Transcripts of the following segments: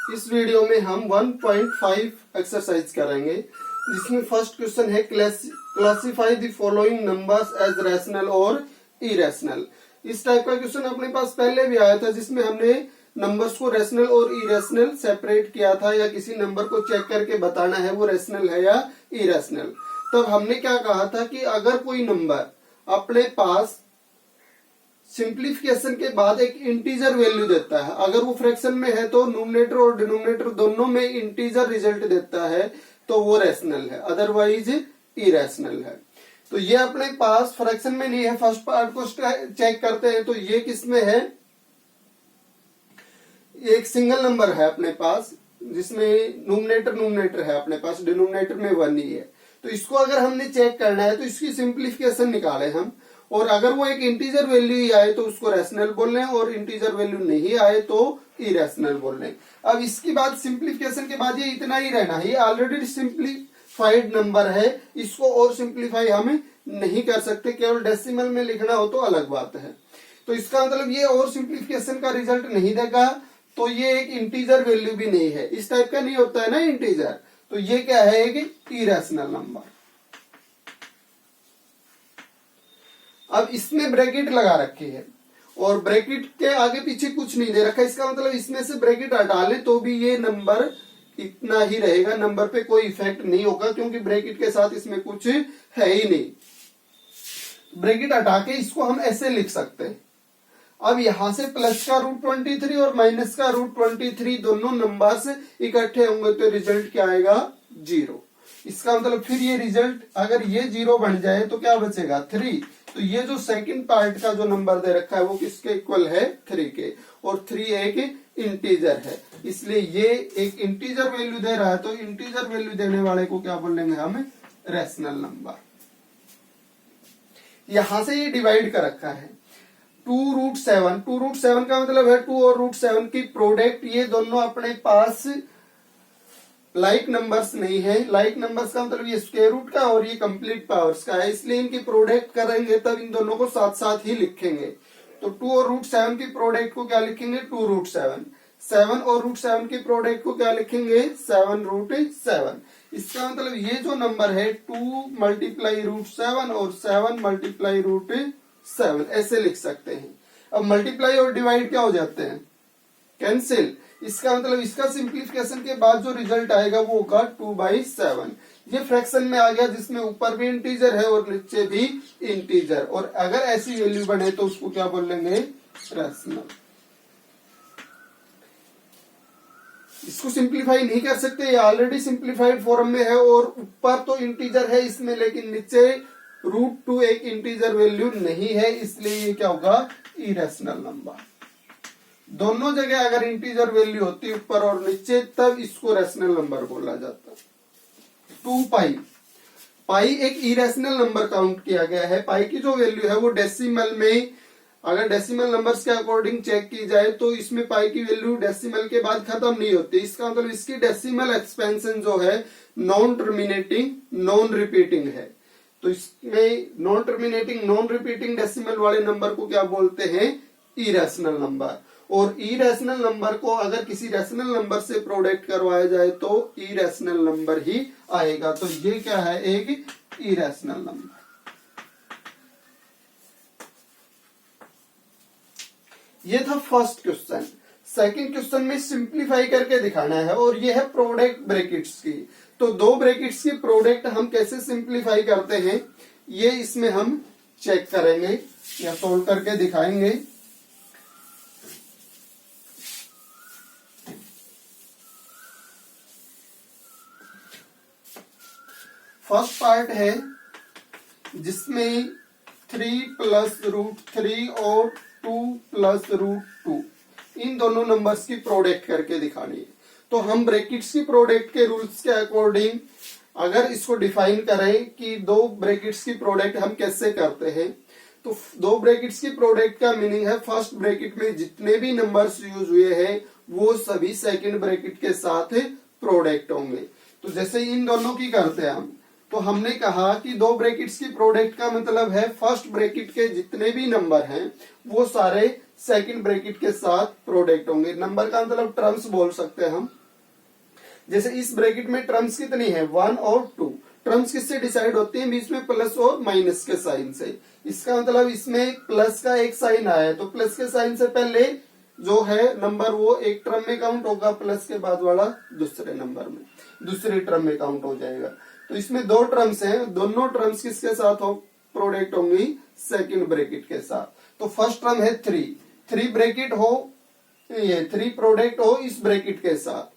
इस वीडियो में हम 1.5 एक्सरसाइज करेंगे, जिसमें फर्स्ट क्वेश्चन है classify the following numbers as rational और इरेशनल। इस टाइप का क्वेश्चन अपने पास पहले भी आया था, जिसमें हमने नंबर्स को रैशनल और इरेशनल सेपरेट किया था, या किसी नंबर को चेक करके बताना है वो रैशनल है या इरेशनल। तब हमने क्या कहा था कि अगर कोई नंबर अपने पास सिंप्लीफिकेशन के बाद एक इंटीजर वैल्यू देता है, अगर वो फ्रैक्शन में है तो न्यूमरेटर और डिनोमिनेटर दोनों में इंटीजर रिजल्ट देता है, तो वो रैशनल है, अदरवाइज इरेशनल है। तो ये अपने पास फ्रैक्शन में नहीं है। फर्स्ट पार्ट को चेक करते हैं, तो ये किसमें है, एक सिंगल नंबर है अपने पास, जिसमें न्यूमरेटर है अपने पास, डिनोमिनेटर में 1 ही है। तो इसको अगर हमने चेक करना है तो इसकी सिंप्लीफिकेशन निकाले हम, और अगर वो एक इंटीजर वैल्यू ही आए तो उसको रैशनल बोल रहे हैं, और इंटीजर वैल्यू नहीं आए तो इरेशनल बोल रहे हैं। अब इसके बाद सिंप्लीफिकेशन के बाद ये इतना ही रहना है, ये ऑलरेडी सिंप्लीफाइड नंबर है, इसको और सिंप्लीफाई हम नहीं कर सकते, केवल डेसिमल में लिखना हो तो अलग बात है। तो इसका मतलब ये और सिंप्लीफिकेशन का रिजल्ट नहीं देगा, तो ये एक इंटीजर वैल्यू भी नहीं है, इस टाइप का नहीं होता है ना इंटीजर। तो ये क्या है, एक इरेशनल नंबर। अब इसमें ब्रैकेट लगा रखी है, और ब्रैकेट के आगे पीछे कुछ नहीं दे रखा, इसका मतलब इसमें से ब्रैकेट हटा ले तो भी ये नंबर इतना ही रहेगा, नंबर पे कोई इफेक्ट नहीं होगा, क्योंकि ब्रैकेट के साथ इसमें कुछ है ही नहीं। ब्रैकेट हटा के इसको हम ऐसे लिख सकते हैं। अब यहां से प्लस का √23 और माइनस का √23 दोनों नंबर्स इकट्ठे होंगे तो रिजल्ट क्या आएगा, 0। इसका मतलब फिर ये रिजल्ट अगर ये 0 बन जाए तो क्या बचेगा, 3। तो ये जो सेकंड पार्ट का जो नंबर दे रखा है वो किसके इक्वल है, 3 के, और 3 एक इंटीजर है, इसलिए ये एक इंटीजर वैल्यू दे रहा है, तो इंटीजर वैल्यू देने वाले को क्या बोलेंगे हम, रैशनल नंबर। यहां से ये डिवाइड कर रखा है 2√7। 2√7 का मतलब है 2 और √7 की प्रोडक्ट, ये दोनों अपने पास लाइक नंबर्स नहीं है। लाइक नंबर्स का मतलब ये स्क्वायर रूट का और ये कंप्लीट पावर्स का है, इसलिए इनकी प्रोडक्ट करेंगे तब इन दोनों को साथ साथ ही लिखेंगे। तो 2 और √7 की प्रोडक्ट को क्या लिखेंगे, 2√7। 7 और √7 की प्रोडक्ट को क्या लिखेंगे, 7√7। इसका मतलब ये जो नंबर है 2 मल्टीप्लाई √7 और 7 मल्टीप्लाई √7, ऐसे लिख सकते हैं। अब मल्टीप्लाई और डिवाइड क्या हो जाते हैं, कैंसिल। इसका मतलब इसका सिंप्लीफिकेशन के बाद जो रिजल्ट आएगा वो होगा 2/7। ये फ्रैक्शन में आ गया, जिसमें ऊपर भी इंटीजर है और नीचे भी इंटीजर, और अगर ऐसी वैल्यू बने तो उसको क्या बोलेंगे, रैशनल। इसको सिंप्लीफाई नहीं कर सकते, ये ऑलरेडी सिंप्लीफाइड फॉर्म में है, और ऊपर तो इंटीजर है इसमें, लेकिन नीचे √2 एक इंटीजर वैल्यू नहीं है, इसलिए ये क्या होगा, इरेशनल नंबर। दोनों जगह अगर इंटीजर वैल्यू होती ऊपर और नीचे, तब इसको रैशनल नंबर बोला जाता। 2π, पाई एक इरेशनल नंबर काउंट किया गया है। पाई की जो वैल्यू है वो डेसिमल में, अगर डेसिमल नंबर्स के अकॉर्डिंग चेक की जाए तो इसमें पाई की वैल्यू डेसिमल के बाद खत्म नहीं होती। इसका मतलब इसकी डेसिमल एक्सपेंशन जो है नॉन टर्मिनेटिंग नॉन रिपीटिंग है। तो इसमें non terminating non repeating decimal वाले नंबर को क्या बोलते हैं, इरेशनल नंबर। और इरेशनल नंबर को अगर किसी रैशनल नंबर से प्रोडक्ट करवाया जाए तो इरेशनल नंबर ही आएगा। तो ये क्या है, एक इरेशनल नंबर। ये था फर्स्ट क्वेश्चन। सेकंड क्वेश्चन में सिंप्लीफाई करके दिखाना है, और ये है प्रोडक्ट ब्रैकेट्स की। तो 2 ब्रैकेट्स की प्रोडक्ट हम कैसे सिंप्लीफाई करते हैं, ये इसमें हम चेक करेंगे या सोल्व करके दिखाएंगे। फर्स्ट पार्ट है जिसमें 3 + √3 और 2 + √2 इन दोनों नंबर्स की प्रोडक्ट करके दिखानी है। तो हम ब्रैकेट्स की प्रोडक्ट के रूल्स के अकॉर्डिंग अगर इसको डिफाइन करें कि 2 ब्रैकेट्स की प्रोडक्ट हम कैसे करते हैं, तो 2 ब्रैकेट्स की प्रोडक्ट का मीनिंग है फर्स्ट ब्रैकेट में जितने भी नंबर्स यूज हुए हैं वो सभी सेकंड ब्रैकेट के साथ प्रोडक्ट होंगे। तो जैसे इन दोनों की करते हैं हम, तो हमने कहा कि 2 ब्रैकेट्स की प्रोडक्ट का मतलब है फर्स्ट ब्रैकेट के जितने भी नंबर हैं वो सारे सेकंड ब्रैकेट के साथ प्रोडक्ट होंगे। नंबर का मतलब टर्म्स बोल सकते हैं हम। जैसे इस ब्रैकेट में टर्म्स कितनी है, 1 और 2। टर्म्स किससे डिसाइड होती है, बीच में प्लस और माइनस के साइन से। इसका मतलब इसमें प्लस का एक साइन आया है, तो प्लस के साइन से पहले जो है नंबर वो एक टर्म में काउंट होगा, प्लस के बाद वाला दूसरे नंबर में, दूसरी टर्म में काउंट हो जाएगा। तो इसमें दो टर्म्स हैं, दोनों टर्म्स किसके साथ हो प्रोडक्ट होंगी, सेकंड ब्रैकेट के साथ। तो फर्स्ट टर्म है 3 ब्रैकेट हो, ये 3 प्रोडक्ट हो इस ब्रैकेट के साथ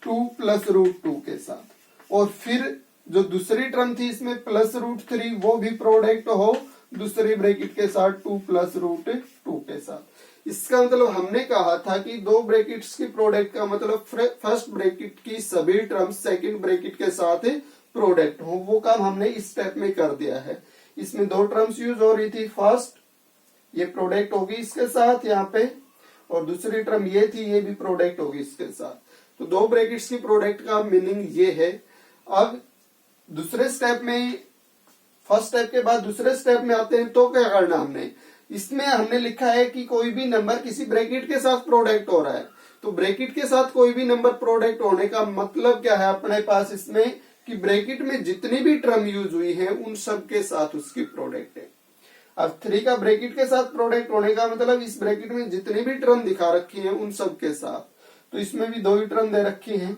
2 प्लस √2 के साथ। और फिर जो दूसरी टर्म थी इसमें प्लस √3 वो भी प्रोडक्ट हो दूसरी ब्रैकेट के साथ 2 प्लस √2 के साथ। इसका मतलब हमने कहा था कि दो ब्रैकेट्स की प्रोडक्ट का मतलब फर्स्ट ब्रैकेट की सभी टर्म्स सेकंड ब्रैकेट के साथ प्रोडक्ट हो। वो काम हमने इस स्टेप में कर दिया है। इसमें दो टर्म्स यूज हो रही थी, फर्स्ट ये प्रोडक्ट होगी इसके साथ यहाँ पे, और दूसरी टर्म ये थी, ये भी प्रोडक्ट होगी इसके साथ। तो दो ब्रैकेट्स की प्रोडक्ट का मीनिंग ये है। अब दूसरे स्टेप में, फर्स्ट स्टेप के बाद दूसरे स्टेप में आते हैं, तो क्या करना हमने, इसमें हमने लिखा है कि कोई भी नंबर किसी ब्रैकेट के साथ प्रोडक्ट हो रहा है। तो ब्रैकेट के साथ कोई भी नंबर प्रोडक्ट होने का मतलब क्या है अपने पास इसमें, कि ब्रैकेट में जितनी भी टर्म यूज हुई है उन सब के साथ उसकी प्रोडक्ट है। अब 3 का ब्रैकेट के साथ प्रोडक्ट होने का मतलब इस ब्रैकेट में जितनी भी टर्म दिखा रखी है उन सब के साथ। तो इसमें भी 2 ही टर्म दे रखी है,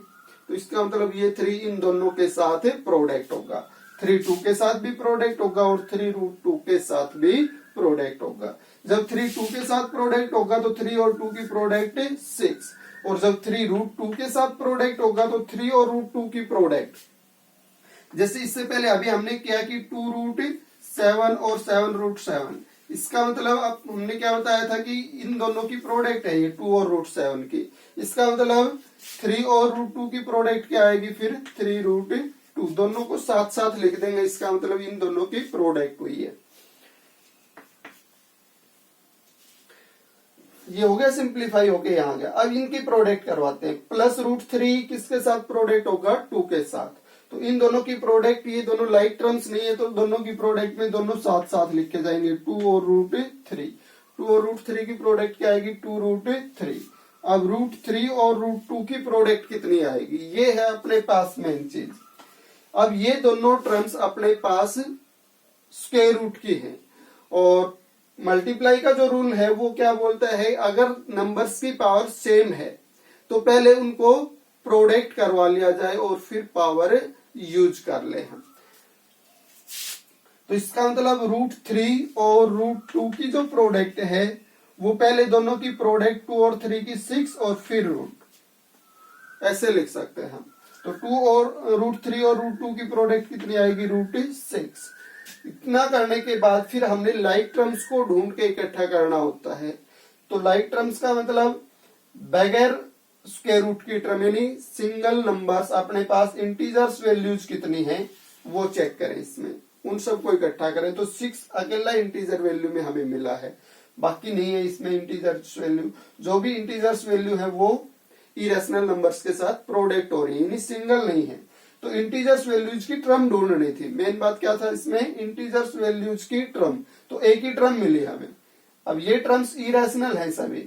तो इसका मतलब ये 3 इन दोनों के साथ प्रोडक्ट होगा। 3 2 के साथ भी प्रोडक्ट होगा और 3 √2 के साथ भी प्रोडक्ट होगा। जब 3 2 के साथ प्रोडक्ट होगा तो 3 और 2 की प्रोडक्ट 6, और जब 3 √2 के साथ प्रोडक्ट होगा तो 3 और √2 की प्रोडक्ट। जैसे इससे पहले अभी हमने किया कि 2√7 और 7√7। इसका मतलब अब हमने क्या बताया था कि इन दोनों की प्रोडक्ट है ये 2 और √7 की। इसका मतलब 3 और √2 की प्रोडक्ट क्या आएगी, फिर 3 √2। दोनों को साथ साथ लिख देंगे, इसका मतलब इन दोनों की प्रोडक्ट हुई है। ये हो गया सिंप्लीफाई होके यहाँ गया। अब इनकी प्रोडक्ट करवाते हैं। प्लस √3 किसके साथ प्रोडक्ट होगा, 2 के साथ। तो इन दोनों की प्रोडक्ट, ये दोनों लाइक टर्म्स नहीं है तो दोनों की प्रोडक्ट में दोनों साथ साथ लिखे जाएंगे, 2 और √3। 2 और √3 की प्रोडक्ट क्या आएगी, 2 √3। अब √3 और √2 की प्रोडक्ट कितनी आएगी, ये है अपने पास मेन चीज। अब ये दोनों टर्म्स अपने पास स्क्वायर रूट की हैं, और मल्टीप्लाई का जो रूल है वो क्या बोलता है, अगर नंबर्स की पावर सेम है तो पहले उनको प्रोडक्ट करवा लिया जाए और फिर पावर यूज कर ले हम। तो इसका मतलब √3 और √2 की जो प्रोडक्ट है वो पहले दोनों की प्रोडक्ट 2 और 3 की 6 और फिर रूट, ऐसे लिख सकते हैं हम। तो 2 और √3 और √2 की प्रोडक्ट कितनी आएगी, √6। इतना करने के बाद फिर हमने लाइक टर्म्स को ढूंढ के इकट्ठा करना होता है। तो लाइक टर्म्स का मतलब बगैर स्क्वायर रूट की टर्म, यानी सिंगल नंबर्स अपने पास इंटीजर्स वैल्यूज कितनी है वो चेक करें, इसमें उन सबको इकट्ठा करें। तो 6 अकेला इंटीजर वैल्यू में हमें मिला है, बाकी नहीं है इसमें इंटीजर्स वैल्यू। जो भी इंटीजर्स वैल्यू है वो इरेशनल नंबर्स के साथ प्रोडक्ट हो रही है, यानी सिंगल नहीं है। तो इंटीजर्स वैल्यूज की टर्म ढूंढनी थी। मेन बात क्या था इसमें, इंटीजर्स वैल्यूज की टर्म। तो एक ही टर्म मिली हमें। अब ये टर्म्स इरेशनल है सभी,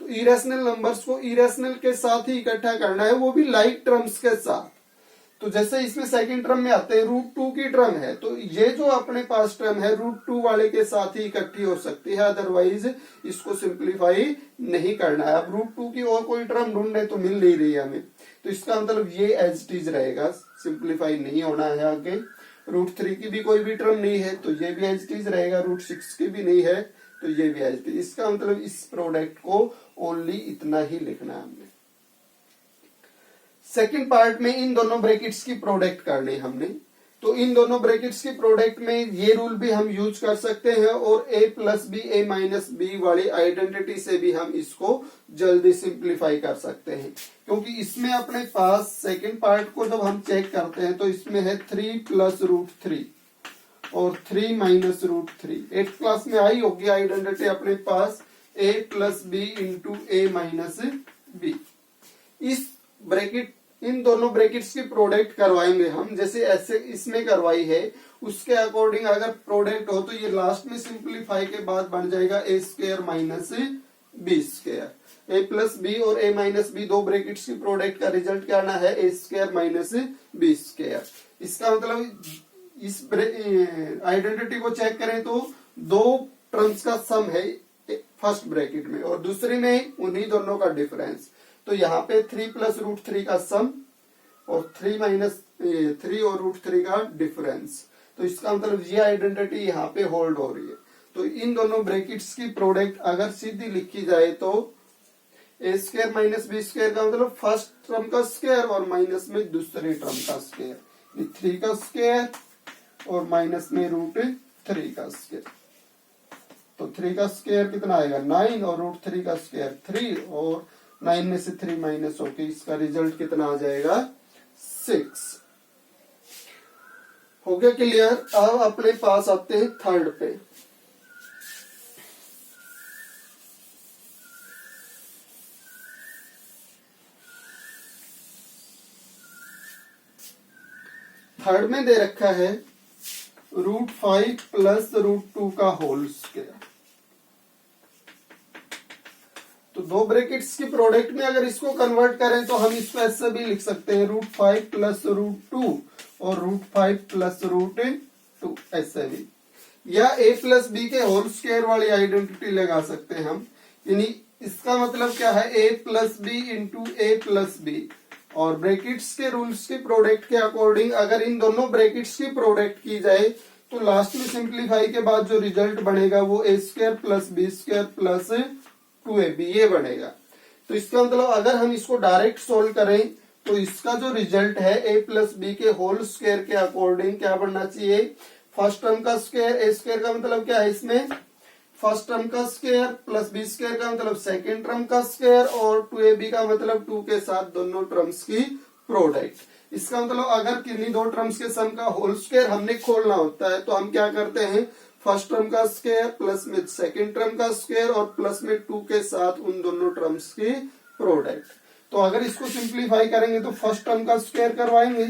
तो इरेशनल नंबर्स को इरेशनल के साथ ही इकट्ठा करना है, वो भी लाइक टर्म्स के साथ। तो जैसे इसमें सेकंड टर्म में आते हैं, √2 की टर्म है, तो ये जो अपने पास टर्म है √2 वाले के साथ ही इकट्ठी हो सकती है, अदरवाइज इसको सिंप्लीफाई नहीं करना है। अब √2 की और कोई टर्म ढूंढने तो मिल नहीं रही है हमें, तो इसका मतलब ये एज इट इज रहेगा, सिंप्लीफाई नहीं होना है आगे। √3 की भी कोई भी टर्म नहीं है तो ये भी एज इट इज रहेगा, √6 की भी नहीं है तो ये भी एज इट इज। इसका मतलब इस प्रोडक्ट को ओनली इतना ही लिखना है हमने। सेकंड पार्ट में इन दोनों ब्रैकेट्स की प्रोडक्ट करनी हमने, तो इन दोनों ब्रैकेट्स की प्रोडक्ट में ये रूल भी हम यूज कर सकते हैं, और a + b a - b वाली आइडेंटिटी से भी हम इसको जल्दी सिंप्लीफाई कर सकते हैं। क्योंकि इसमें अपने पास सेकंड पार्ट को जब हम चेक करते हैं तो इसमें है 3 + √3 और 3 - √3। 8th क्लास में आई होगी आइडेंटिटी अपने पास, a + b × a - b। इस ब्रैकेट इन दोनों ब्रैकेट्स की प्रोडक्ट करवाएंगे हम, जैसे ऐसे इसमें करवाई है उसके अकॉर्डिंग अगर प्रोडक्ट हो तो ये लास्ट में सिंप्लीफाई के बाद बन जाएगा ए स्क्वायर माइनस बी स्क्वायर। ए प्लस बी और ए माइनस बी दो ब्रैकेट्स की प्रोडक्ट का रिजल्ट क्या आना है, ए स्क्वायर माइनस बी स्क्वायर। इसका मतलब इस आइडेंटिटी को चेक करें तो दो टर्म्स का सम है फर्स्ट ब्रैकेट में और दूसरे में उन्हीं दोनों का डिफरेंस। तो यहाँ पे 3 प्लस रूट 3 का सम और 3 माइनस 3 और रूट 3 का डिफरेंस। तो इसका मतलब ये आइडेंटिटी यहाँ पे होल्ड हो रही है। तो इन दोनों ब्रैकेट्स की प्रोडक्ट अगर सीधी लिखी जाए तो ए स्क्वायर माइनस बी स्क्वायर का मतलब फर्स्ट टर्म का स्क्वायर और माइनस में दूसरे टर्म का स्क्वायर, 3 का स्क्वायर और माइनस में रूट 3 का स्क्वायर। तो 3 का स्क्वायर कितना आएगा 9 और रूट 3 का स्क्वायर 3 और 9 में से 3 माइनस होके इसका रिजल्ट कितना आ जाएगा 6। हो गया क्लियर। अब अपने पास आते हैं थर्ड पे। थर्ड में दे रखा है रूट 5 प्लस रूट 2 का होल स्क्वायर। तो दो ब्रैकेट्स की प्रोडक्ट में अगर इसको कन्वर्ट करें तो हम इसको ऐसे भी लिख सकते हैं रूट 5 प्लस रूट 2 और रूट 5 प्लस रूट 2 ऐसे भी, या a प्लस बी के होल स्क्वायर वाली आइडेंटिटी लगा सकते हैं हम। यानी इसका मतलब क्या है a plus B into A plus B और ब्रैकेट्स के रूल्स की प्रोडक्ट के अकॉर्डिंग अगर इन दोनों ब्रैकेट्स की प्रोडक्ट की जाए तो लास्ट में सिंप्लीफाई के बाद जो रिजल्ट बनेगा वो a square plus b square plus 2ab ये बनेगा। तो इसका मतलब अगर हम इसको डायरेक्ट सोल्व करें तो इसका जो रिजल्ट है a प्लस बी के होल स्क्वायर के अकॉर्डिंग क्या बनना चाहिए, फर्स्ट टर्म का स्क्वायर, ए स्क्वायर का मतलब क्या है इसमें फर्स्ट टर्म का स्क्वायर प्लस बी स्क्वायर का मतलब सेकेंड टर्म का स्क्वायर और 2ab का मतलब 2 के साथ दोनों टर्म्स की प्रोडक्ट। इसका मतलब अगर किन्हीं दो टर्म्स के सम का होल स्क्वायर हमने खोलना होता है तो हम क्या करते हैं फर्स्ट टर्म का स्क्वायर प्लस में सेकेंड टर्म का स्क्वायर और प्लस में 2 के साथ उन दोनों टर्म्स की प्रोडक्ट। तो अगर इसको सिंप्लीफाई करेंगे तो फर्स्ट टर्म का स्क्वायर करवाएंगे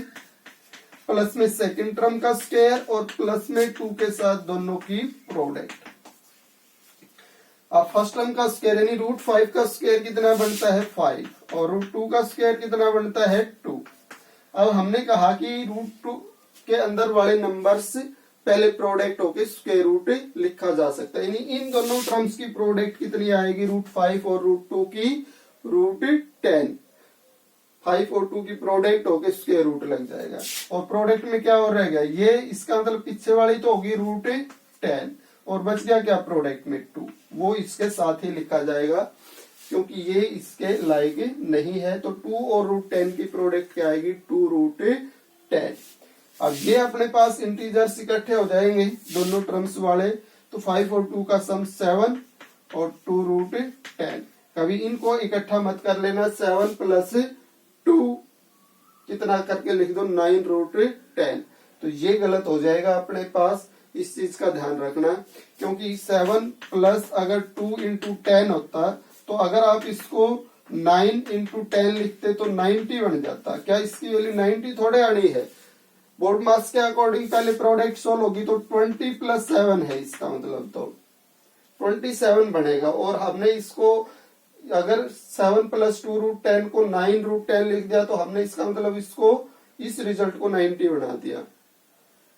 प्लस में सेकेंड टर्म का स्क्वायर और प्लस में 2 के साथ दोनों की प्रोडक्ट। अब फर्स्ट टर्म का स्क्वायर यानी रूट 5 का स्क्वायर कितना बनता है 5 और रूट 2 का स्क्वायर कितना बनता है 2। अब हमने कहा कि रूट 2 के अंदर वाले नंबर्स पहले प्रोडक्ट होके स्क्वायर रूट लिखा जा सकता है। यानी इन दोनों टर्म्स की प्रोडक्ट कितनी आएगी रूट 5 और रूट 2 की रूट 10। 5 और 2 की प्रोडक्ट होके स्क्वायर रूट लग जाएगा और प्रोडक्ट में क्या हो रहेगा ये, इसका मतलब पीछे वाली तो होगी रूट 10 और बच गया क्या प्रोडक्ट में 2, वो इसके साथ ही लिखा जाएगा क्योंकि ये इसके लायक नहीं है। तो 2 और रूट 10 की प्रोडक्ट क्या आएगी 2 रूट 10। अब ये अपने पास इंटीजर्स इकट्ठे हो जाएंगे दोनों टर्म्स वाले, तो 5 और 2 का सम 7 और 2 रूट 10। कभी इनको इकट्ठा मत कर लेना, 7 प्लस 2 कितना करके लिख दो 9 रूट 10, तो ये गलत हो जाएगा अपने पास। इस चीज का ध्यान रखना क्योंकि 7 प्लस अगर 2 इंटू 10 होता तो अगर आप इसको 9 इंटू 10 लिखते तो 90 बन जाता। क्या इसकी वैल्यू 90 थोड़े आनी है, बोर्ड मास के अकॉर्डिंग पहले प्रोडक्ट सोल्व होगी तो 20 प्लस 7 है, इसका मतलब तो 27 बनेगा। और हमने इसको अगर 7 प्लस 2 रूट 10 को 9 रूट 10 लिख दिया तो हमने इसका मतलब इसको इस रिजल्ट को 90 बना दिया,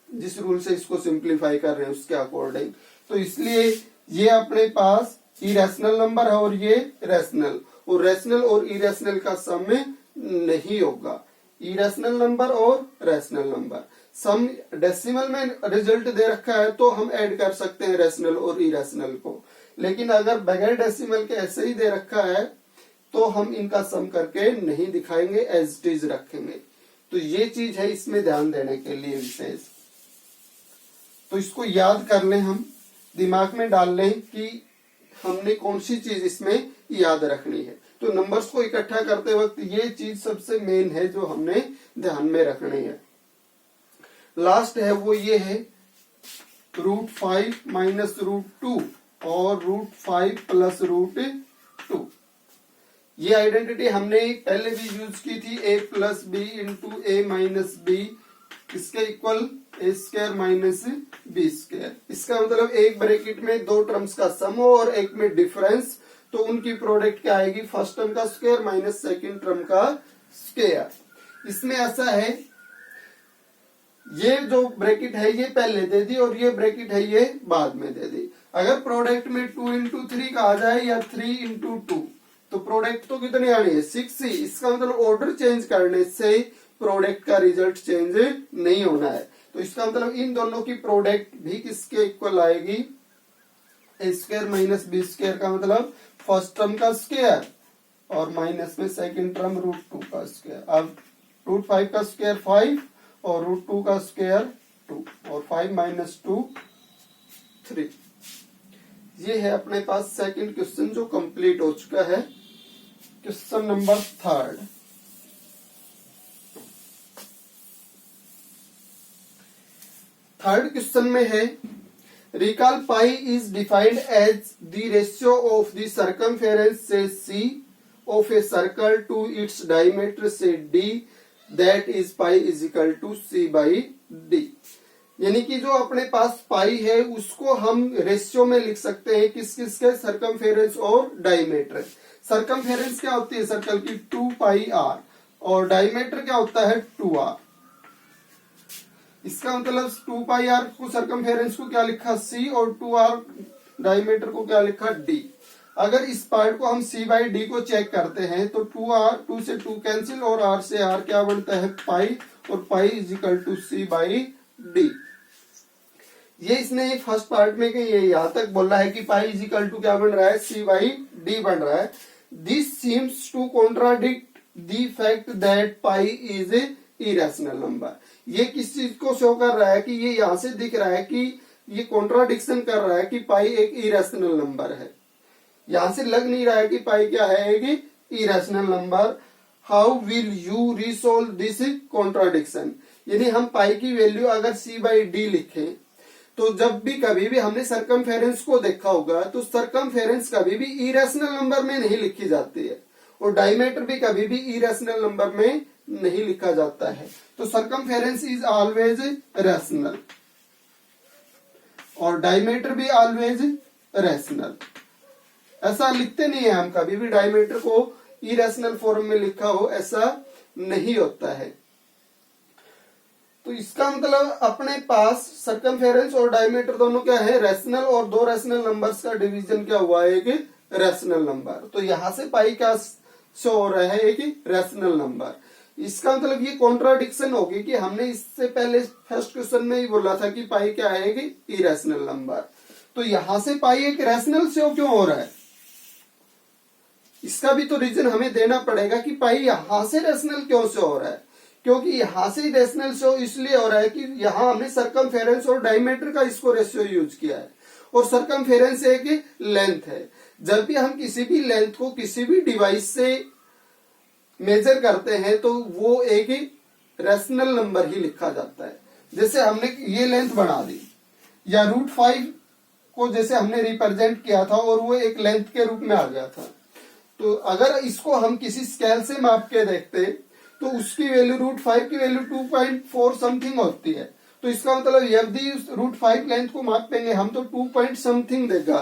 जिस रूल से इसको सिंप्लीफाई कर रहे हैं उसके अकॉर्डिंग। तो इसलिए ये अपने पास इरेशनल नंबर है और ये रेशनल, और रेशनल और इरेशनल का सम में नहीं होगा। इरेशनल नंबर और रेशनल नंबर सम डेसिमल में रिजल्ट दे रखा है तो हम ऐड कर सकते हैं रेशनल और इरेशनल को, लेकिन अगर बगैर डेसिमल के ऐसे ही दे रखा है तो हम इनका सम करके नहीं दिखाएंगे, एज इट इज रखेंगे। तो ये चीज है इसमें ध्यान देने के लिए विशेष। तो इसको याद कर लें, हम दिमाग में डाल लें कि हमने कौन सी चीज इसमें याद रखनी है। तो नंबर्स को इकट्ठा करते वक्त ये चीज सबसे मेन है जो हमने ध्यान में रखनी है। लास्ट है वो ये है रूट 5 माइनस रूट 2 और रूट 5 प्लस रूट 2। ये आइडेंटिटी हमने पहले भी यूज की थी, a plus B into A minus B इसके equal A square minus B square. इसका मतलब एक ब्रैकेट में दो टर्म्स का सम हो और एक में डिफरेंस, तो उनकी प्रोडक्ट क्या आएगी, फर्स्ट टर्म का स्क्वायर माइनस सेकंड टर्म का स्क्वायर। इसमें ऐसा है, ये जो ब्रैकेट है ये पहले दे दी और ये ब्रैकेट है ये बाद में दे दी। अगर प्रोडक्ट में 2 इंटू 3 का आ जाए या 3 इंटू 2, तो प्रोडक्ट तो कितनी आनी है, 6 ही। इसका मतलब ऑर्डर चेंज करने से प्रोडक्ट का रिजल्ट चेंज नहीं होना है। तो इसका मतलब इन दोनों की प्रोडक्ट भी किसके इक्वल आएगी, ए स्क्वायर माइनस बी स्क्वायर का मतलब फर्स्ट टर्म का स्क्वायर और माइनस में सेकंड टर्म √2 का स्क्वायर। अब √5 का स्क्वायर 5 और √2 का स्क्वायर 2 और 5 माइनस 2 3। ये है अपने पास सेकंड क्वेश्चन जो कंप्लीट हो चुका है। Question number 3। थर्ड क्वेश्चन में है, recall pi is defined as the ratio of the circumference से C of a circle to its diameter से D, that is pi is equal to C by D. यानी कि जो अपने पास पाई है उसको हम रेशियो में लिख सकते हैं किस किस के, सर्कमफेरेंस और डायमीटर। सर्कमफेरेंस क्या होती है सर्कल की, 2 पाई आर, और डायमीटर क्या होता है 2r। इसका मतलब 2 पाई आर को सर्कमफेरेंस को क्या लिखा c और 2r डायमीटर को क्या लिखा d। अगर इस पार्ट को हम c बाई डी को चेक करते हैं तो 2 से 2 कैंसिल और r से r क्या बनता है पाई, और pi is equal to c by D. ये इसने फर्स्ट पार्ट में ये यहां तक बोल रहा है कि पाई इज इक्वल टू क्या बन रहा है, c बाई डी बन रहा है। This seems to contradict the fact that pi is a irrational number. ये किस चीज को शो कर रहा है कि ये यहां से दिख रहा है कि ये कॉन्ट्राडिक्शन कर रहा है कि पाई एक इरेशनल नंबर है। यहां से लग नहीं रहा है कि पाई क्या है, एक irrational number. How will you resolve this contradiction. यानी हम पाई की वैल्यू अगर c बाई डी लिखें तो जब भी कभी भी हमने सर्कमफेरेंस को देखा होगा तो सर्कमफेरेंस कभी भी इरेशनल नंबर में नहीं लिखी जाती है और डायमीटर भी कभी भी इरेशनल नंबर में नहीं लिखा जाता है। तो सर्कमफेरेंस इज ऑलवेज रेशनल और डायमीटर भी ऑलवेज रेशनल। ऐसा लिखते नहीं है हम कभी भी डायमीटर को इरेशनल फॉर्म में लिखा हो, ऐसा नहीं होता है। तो इसका मतलब अपने पास सर्कमफेरेंस और डायमीटर दोनों क्या है, रेशनल, और दो रेशनल नंबर्स का डिवीजन क्या हुआ है, एक रेशनल नंबर। तो यहां से पाई क्या शो हो रहा है, एक रेशनल नंबर। इसका मतलब ये कॉन्ट्राडिक्शन होगी कि हमने इससे पहले फर्स्ट क्वेश्चन में ही बोला था कि पाई क्या है, एक इरेशनल नंबर। तो यहां से पाई एक रेशनल शो क्यों हो रहा है, इसका भी तो रीजन हमें देना पड़ेगा कि पाई यहां से रेशनल क्यों शो हो रहा है। क्योंकि यहां से रेशनल शो इसलिए हो रहा है कि यहां हमने सर्कमफेरेंस और डायमीटर का इसको रेशियो यूज किया है, और सर्कमफेरेंस एक लेंथ है। जब भी हम किसी भी लेंथ को किसी भी डिवाइस से मेजर करते हैं तो वो एक रेशनल नंबर ही लिखा जाता है। जैसे हमने ये लेंथ बना दी या √5 को जैसे हमने रिप्रेजेंट किया था और वो एक लेंथ के रूप में आ गया था, तो अगर इसको हम किसी स्केल से माप के देखते तो उसकी वैल्यू √5 की वैल्यू 2.4 समथिंग होती है। तो इसका मतलब यदि √5 लेंथ को मापेंगे हम तो 2 पॉइंट समथिंग देगा,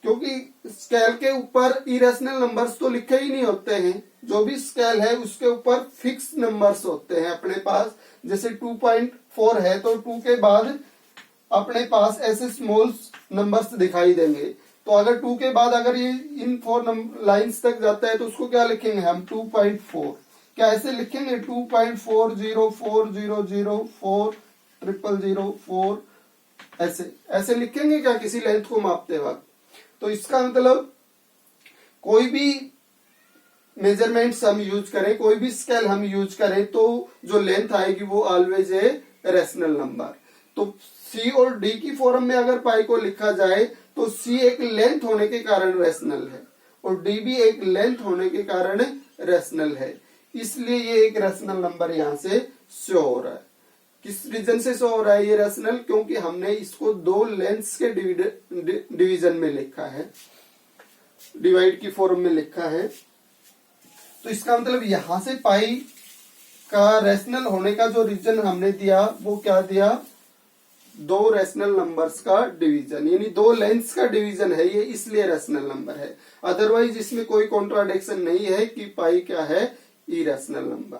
क्योंकि स्केल के ऊपर इरेशनल नंबर्स तो लिखे ही नहीं होते हैं। जो भी स्केल है उसके ऊपर फिक्स नंबर्स होते हैं अपने पास। जैसे 2.4 है तो 2 के बाद अपने पास ऐसे स्मॉल नंबर्स दिखाई देंगे। तो अगर 2 के बाद अगर ये इन 4 लाइंस तक जाता है तो उसको क्या लिखेंगे हम, 2.4। क्या ऐसे लिखेंगे 2.40004004 ऐसे लिखेंगे क्या किसी लेंथ को मापते वक्त। तो इसका मतलब कोई भी मेजरमेंट्स हम यूज करें, कोई भी स्केल हम यूज करें, तो जो लेंथ आएगी वो ऑलवेज है रेशनल नंबर। तो सी और डी की फॉर्म में अगर पाई को लिखा जाए तो सी एक लेंथ होने के कारण रेशनल है और डी भी एक लेंथ होने के कारण रेशनल है। इसलिए ये एक रेशनल नंबर यहाँ से शो हो रहा है। किस रीजन से शो हो रहा है ये रेशनल, क्योंकि हमने इसको दो लेंथ्स के डिवीजन में लिखा है, डिवाइड की फॉर्म में लिखा है। तो इसका मतलब यहां से पाई का रैशनल होने का जो रीजन हमने दिया वो क्या दिया, दो रैशनल नंबर्स का डिवीजन, यानी दो लेंथ्स का डिवीजन है ये, इसलिए रैशनल नंबर है। अदरवाइज इसमें कोई कॉन्ट्राडिक्शन नहीं है कि पाई क्या है, इरेशनल नंबर।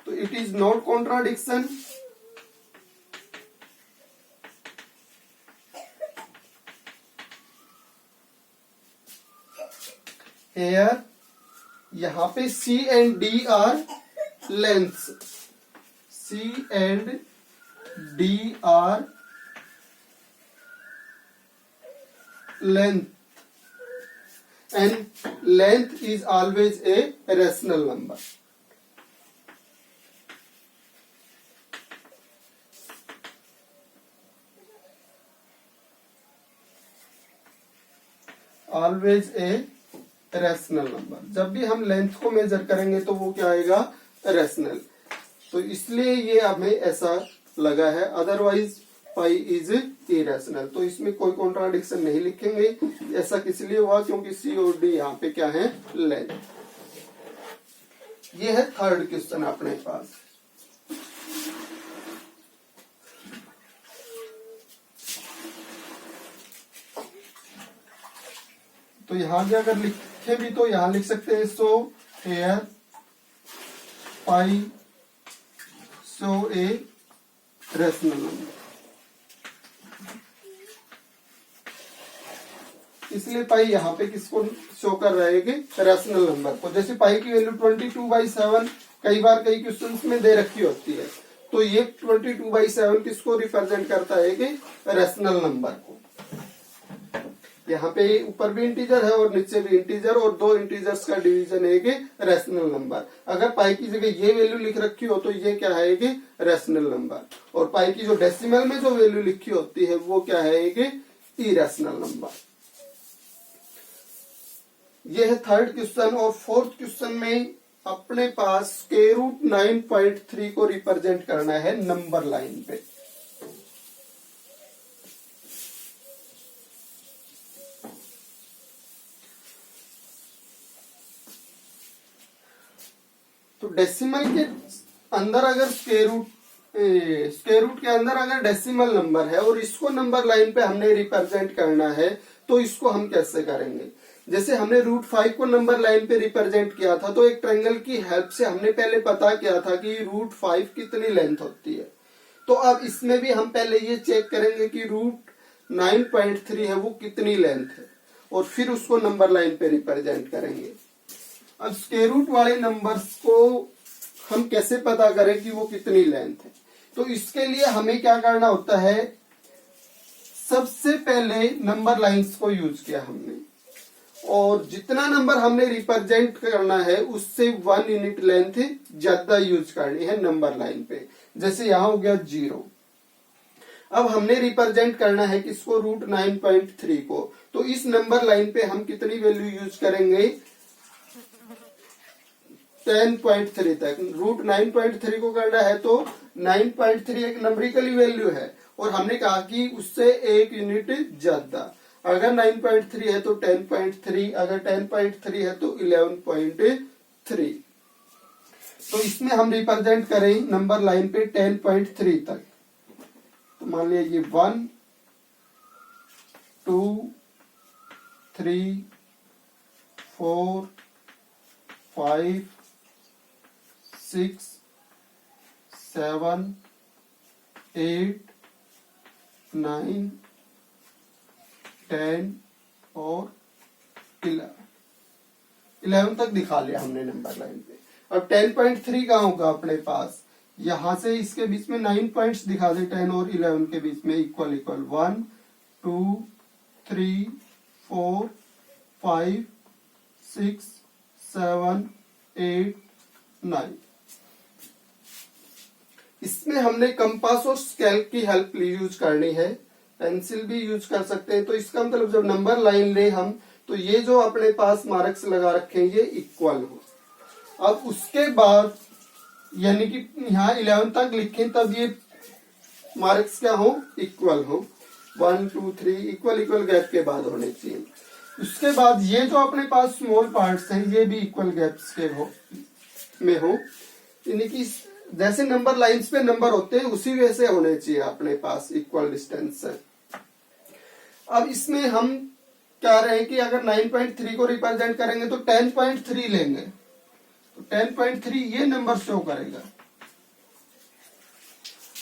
तो it is not contradiction. Here यहां पे C and D are lengths, C and D are length and length is always a rational number. Always a rational number. जब भी हम लेंथ को मेजर करेंगे तो वो क्या आएगा, रेशनल। तो इसलिए ये हमें ऐसा लगा है, अदरवाइज पाई इज इरेशनल। तो इसमें कोई कॉन्ट्राडिक्शन नहीं लिखेंगे। ऐसा किस लिए हुआ, क्योंकि सी और डी यहाँ पे क्या है, लेंथ। ये है थर्ड क्वेश्चन अपने पास। तो यहां भी अगर लिखे भी तो यहां लिख सकते हैं, so here pi so a rational number. इसलिए पाई यहाँ पे किसको शो कर रहा है कि रैशनल नंबर को। जैसे पाई की वैल्यू 22/7 कई बार कई क्वेश्चंस में दे रखी होती है, तो ये 22/7 किसको रिप्रेजेंट करता है कि रैशनल नंबर को। यहाँ पे ऊपर भी इंटीजर है और नीचे भी इंटीजर, और दो इंटीजर्स का डिवीजन है कि रैशनल नंबर। अगर पाई की जगह ये वैल्यू लिख रखी हो तो ये क्या है कि रैशनल नंबर, और पाई की जो डेसिमल में जो वैल्यू लिखी होती है वो क्या है कि इरेशनल नंबर। ये है थर्ड क्वेश्चन। और फोर्थ क्वेश्चन में अपने पास स्क्वायर रूट 9.3 को रिप्रेजेंट करना है नंबर लाइन पे। तो डेसिमल के अंदर अगर स्क्वायर रूट के अंदर अगर डेसिमल नंबर है और इसको नंबर लाइन पे हमने रिप्रेजेंट करना है, तो इसको हम कैसे करेंगे। जैसे हमने √5 को नंबर लाइन पे रिप्रेजेंट किया था, तो एक ट्रायंगल की हेल्प से हमने पहले पता किया था कि √5 कितनी लेंथ होती है। तो अब इसमें भी हम पहले ये चेक करेंगे कि √9.3 है वो कितनी लेंथ है, और फिर उसको नंबर लाइन पे रिप्रेजेंट करेंगे। अब स्क्वायर रूट वाले नंबर्स को हम कैसे पता करें कि वो कितनी लेंथ है। तो इसके लिए हमें क्या करना होता है, सबसे पहले नंबर लाइंस को यूज किया हमने, और जितना नंबर हमने रिप्रेजेंट करना है उससे 1 यूनिट लेंथ ज्यादा यूज करनी है नंबर लाइन पे। जैसे यहां हो गया 0। अब हमने रिप्रेजेंट करना है किसको, √9.3 को। तो इस नंबर लाइन पे हम कितनी वैल्यू यूज करेंगे, 10.3 तक। √9.3 को करना है तो 9.3 एक नंबरिकली वैल्यू है, और हमने कहा कि उससे 1 यूनिट ज्यादा। अगर 9.3 है तो 10.3, अगर 10.3 है तो 11.3। तो इसमें हम रिप्रेजेंट करें नंबर लाइन पे 10.3 तक। तो मान लिया ये 1 2 3 4 5 6 7 8 9 10 और 11 तक दिखा लिया हमने नंबर लाइन पे। अब 10.3 कहाँ होगा अपने पास, यहां से इसके बीच में 9 पॉइंट्स दिखा दे, 10 और 11 के बीच में इक्वल 1 2 3 4 5 6 7 8 9। इसमें हमने कंपास और स्केल की हेल्प यूज करनी है, पेंसिल भी यूज कर सकते हैं। तो इसका मतलब जब नंबर लाइन ले हम, तो ये जो अपने पास मार्क्स लगा रखे हैं ये इक्वल हो। अब उसके बाद यानी कि यहाँ 11 तक लिखें तब ये मार्क्स क्या हो, इक्वल हो। 1 2 3 इक्वल गैप के बाद होने चाहिए। उसके बाद ये जो अपने पास स्मॉल पार्ट्स हैं ये भी इक्वल गैप्स के में हो, यानी कि जैसे नंबर लाइंस पे नंबर होते हैं उसी वैसे होने चाहिए अपने पास इक्वल डिस्टेंस से। अब इसमें हम क्या रहे हैं कि अगर 9.3 को रिप्रेजेंट करेंगे तो 10.3 लेंगे, तो 10.3 ये नंबर शो करेगा।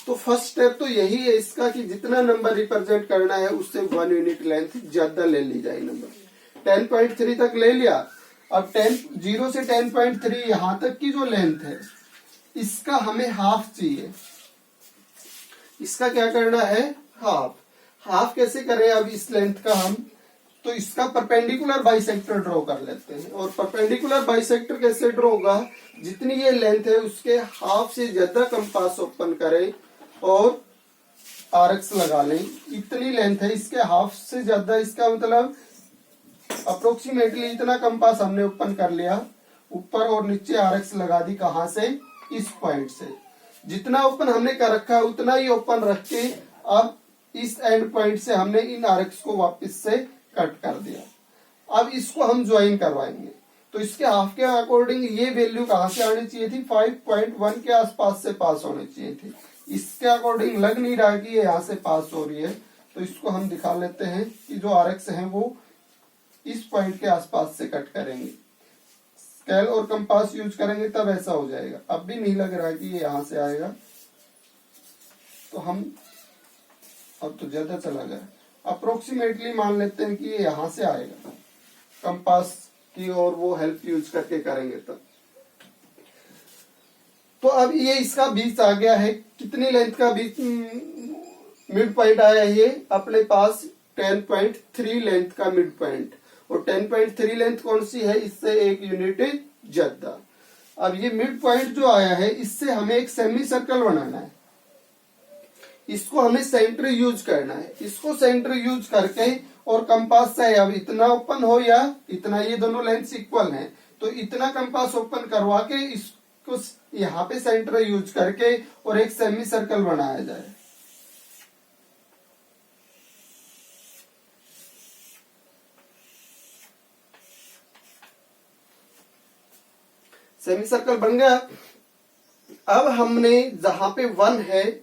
तो फर्स्ट स्टेप तो यही है इसका कि जितना नंबर रिप्रेजेंट करना है उससे 1 यूनिट लेंथ ज्यादा ले ली जाए। नंबर 10.3 तक ले लिया, अब 0 से 10.3 यहां तक की जो लेंथ है इसका हमें हाफ चाहिए। इसका क्या करना है, हाफ कैसे करें अब इस लेंथ का हम, तो इसका परपेंडिकुलर बाइसेक्टर ड्रॉ कर लेते हैं। और परपेंडिकुलर बाइसेक्टर कैसे ड्रॉ होगा, जितनी ये लेंथ है उसके हाफ से ज्यादा कंपास ओपन करें और आर्क्स लगा लें। इतनी लेंथ है, इसके हाफ से ज्यादा, इसका मतलब अप्रोक्सीमेटली इतना कंपास हमने ओपन कर लिया, ऊपर और नीचे आर्क्स लगा दी। कहां से, इस पॉइंट से। जितना ओपन हमने कर रखा है उतना ही ओपन रख के अब इस एंड पॉइंट से हमने इन आर्क्स को वापस से कट कर दिया। अब इसको हम ज्वाइन करवाएंगे, तो इसके हाफ के अकॉर्डिंग ये वैल्यू कहां से आनी चाहिए थी, 5.1 के आसपास से पास होनी चाहिए थी। इसके अकॉर्डिंग लग नहीं रहा कि ये यहाँ से पास हो रही है, तो इसको हम दिखा लेते हैं कि जो आर्क्स हैं वो इस पॉइंट के आसपास से कट करेंगे। स्केल और कंपास यूज करेंगे तब ऐसा हो जाएगा। अब भी नहीं लग रहा कि ये यहां से आएगा, तो हम, अब तो ज्यादा चला गया, अप्रोक्सीमेटली मान लेते हैं कि ये यहां से आएगा। कंपास की और वो हेल्प यूज करके करेंगे तब। तो अब ये इसका बीच आ गया है, कितनी लेंथ का बीच मिड पॉइंट आया, ये अपने पास 10.3 लेंथ का मिड पॉइंट। और 10.3 लेंथ कौन सी है, इससे 1 यूनिट ज्यादा। अब ये मिड पॉइंट जो आया है इससे हमें एक सेमी सर्कल बनाना है, इसको हमें सेंटर यूज करना है। इसको सेंटर यूज करके और कंपास से अब इतना ओपन हो या इतना, ये दोनों लेंथ इक्वल हैं, तो इतना कंपास ओपन करवा के इसको यहाँ पे सेंटर यूज करके और एक सेमी सर्कल बनाया जाए। सेमी सर्कल बन गया। अब हमने जहां पे 1 है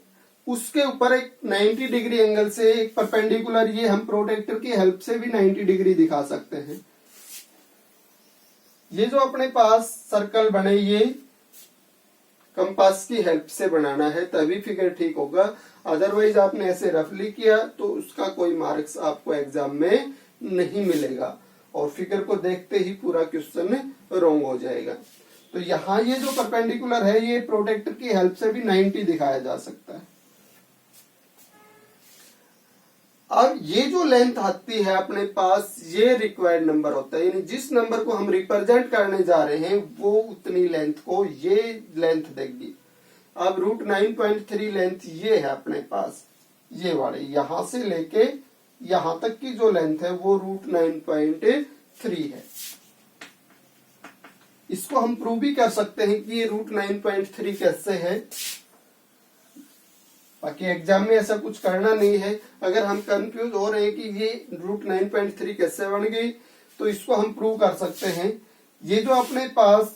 उसके ऊपर एक 90 डिग्री एंगल से एक परपेंडिकुलर, ये हम प्रोटेक्टर की हेल्प से भी 90 डिग्री दिखा सकते हैं। ये जो अपने पास सर्कल बने ये कंपास की हेल्प से बनाना है, तभी फिगर ठीक होगा। अदरवाइज आपने ऐसे रफली किया तो उसका कोई मार्क्स आपको एग्जाम में नहीं मिलेगा और फिगर को देखते ही पूरा क्वेश्चन रॉन्ग हो जाएगा। तो यहाँ ये जो परपेंडिकुलर है ये प्रोटेक्टर की हेल्प से भी 90 दिखाया जा सकता है। अब ये जो लेंथ आती है अपने पास, ये रिक्वायर्ड नंबर होता है, यानी जिस नंबर को हम रिप्रेजेंट करने जा रहे हैं वो उतनी लेंथ को ये लेंथ देगी। अब √9.3 लेंथ ये है अपने पास, ये वाले यहां से लेके यहां तक की जो लेंथ है वो √9.3 है। इसको हम प्रूव भी कर सकते हैं कि ये √9.3 कैसे है, बाकी एग्जाम में ऐसा कुछ करना नहीं है। अगर हम कंफ्यूज हो रहे हैं कि ये √9.3 कैसे बन गई तो इसको हम प्रूव कर सकते हैं। ये जो अपने पास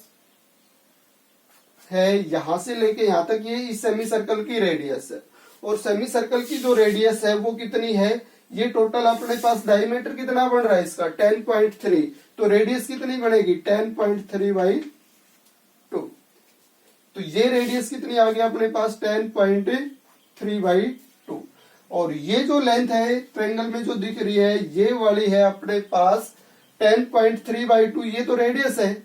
है यहां से लेके यहां तक ये इस सेमी सर्कल की रेडियस है, और सेमी सर्कल की जो रेडियस है वो कितनी है, ये टोटल अपने पास डायमीटर कितना बन रहा है इसका 10.3, तो रेडियस कितनी बनेगी 10.3/2। तो ये रेडियस कितनी आ गई अपने पास 10.3/2। और ये जो लेंथ है ट्रायंगल में जो दिख रही है ये वाली है अपने पास 10.3/2, ये तो रेडियस है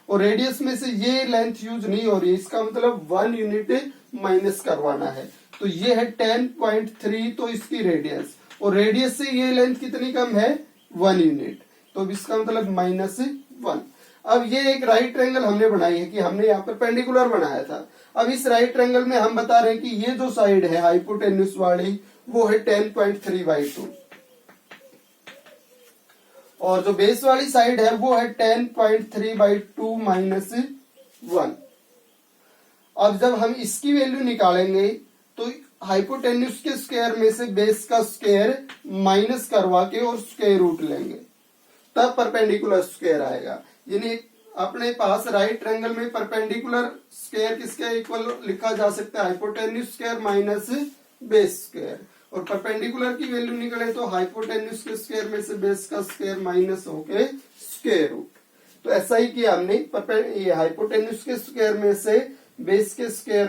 और रेडियस में से ये लेंथ यूज नहीं हो रही है, इसका मतलब 1 यूनिट माइनस करवाना है। तो ये है 10.3, तो इसकी रेडियस, और रेडियस से ये लेंथ कितनी कम है 1 यूनिट, तो इसका मतलब -1। अब ये एक राइट ट्रायंगल हमने बनाई है कि हमने यहाँ पर पेंडिकुलर बनाया था। अब इस राइट ट्रायंगल में हम बता रहे हैं कि ये जो साइड है हाइपोटेन्यूस वाली वो है 10.3/2 और जो बेस वाली साइड है वो है 10.3/2 -1। अब जब हम इसकी वैल्यू निकालेंगे तो हाइपोटेन्यूस के स्क्वायर में से बेस का स्क्वायर माइनस करवा के और स्क्वायर रूट लेंगे, तब परपेंडिकुलर स्क्वायर आएगा। यानी अपने पास राइट ट्रायंगल में परपेंडिकुलर स्क्वायर किसके इक्वल लिखा जा सकता है, hypotenuse square minus base square. और परपेंडिकुलर की वैल्यू निकले तो हाइपोटेन्यूज के स्क्वायर में से बेस का स्क्वायर माइनस होके स्क्वायर रूट। तो ऐसा ही किया हमने, हाइपोटेन्यूज के स्क्वायर में से बेस के स्क्वायर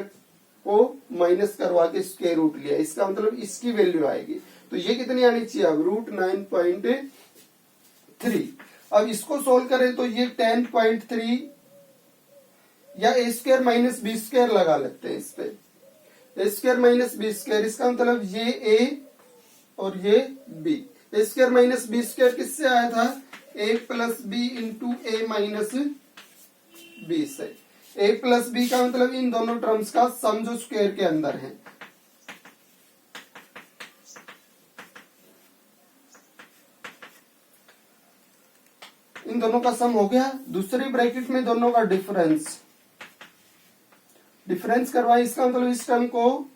को माइनस करवा के स्क्वायर रूट लिया। इसका मतलब इसकी वैल्यू आएगी। तो ये कितनी आनी चाहिए अब, √9.3। अब इसको सोल्व करें तो ये 10.3 या ए स्क्वायर माइनस बी स्क्वायर लगा लेते हैं इस पे। ए स्क्वायर माइनस बी स्क्वायर, इसका मतलब ये ए और ये बी। ए स्क्वायर माइनस बी स्क्वायर किससे आया था, ए plus B into A minus B से। ए प्लस बी का मतलब इन दोनों टर्म्स का सम जो स्क्वायर के अंदर है। इन दोनों का सम हो गया। दूसरी ब्रैकेट में दोनों का डिफरेंस करवाए, इसका मतलब इस टर्म को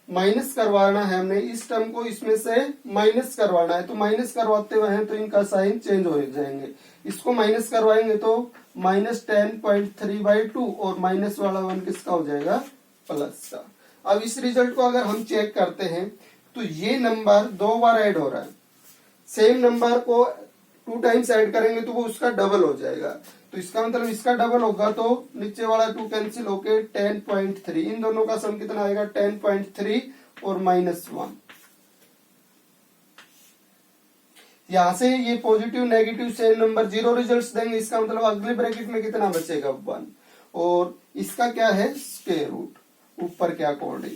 माइनस करवाना है हमने, इस टर्म को इसमें से माइनस करवाना है। तो माइनस करवाते हुए हैं तो इनका साइन चेंज हो जाएंगे। इसको माइनस करवाएंगे तो -10.3/2 और माइनस वाला 1 किसका हो जाएगा, प्लस का। अब इस रिजल्ट को अगर हम चेक करते हैं तो ये नंबर 2 बार ऐड हो रहा है। सेम नंबर को 2 टाइम्स ऐड करेंगे तो वो उसका डबल हो जाएगा। तो इसका मतलब इसका डबल होगा तो नीचे वाला 2 कैंसिल होके 10.3। इन दोनों का सम कितना आएगा, 10.3 और -1। यहां से ये positive negative same number 0 results देंगे। इसका मतलब अगले ब्रैकेट में कितना बचेगा, 1। और इसका क्या है, स्क्वायर रूट ऊपर के अकॉर्डिंग।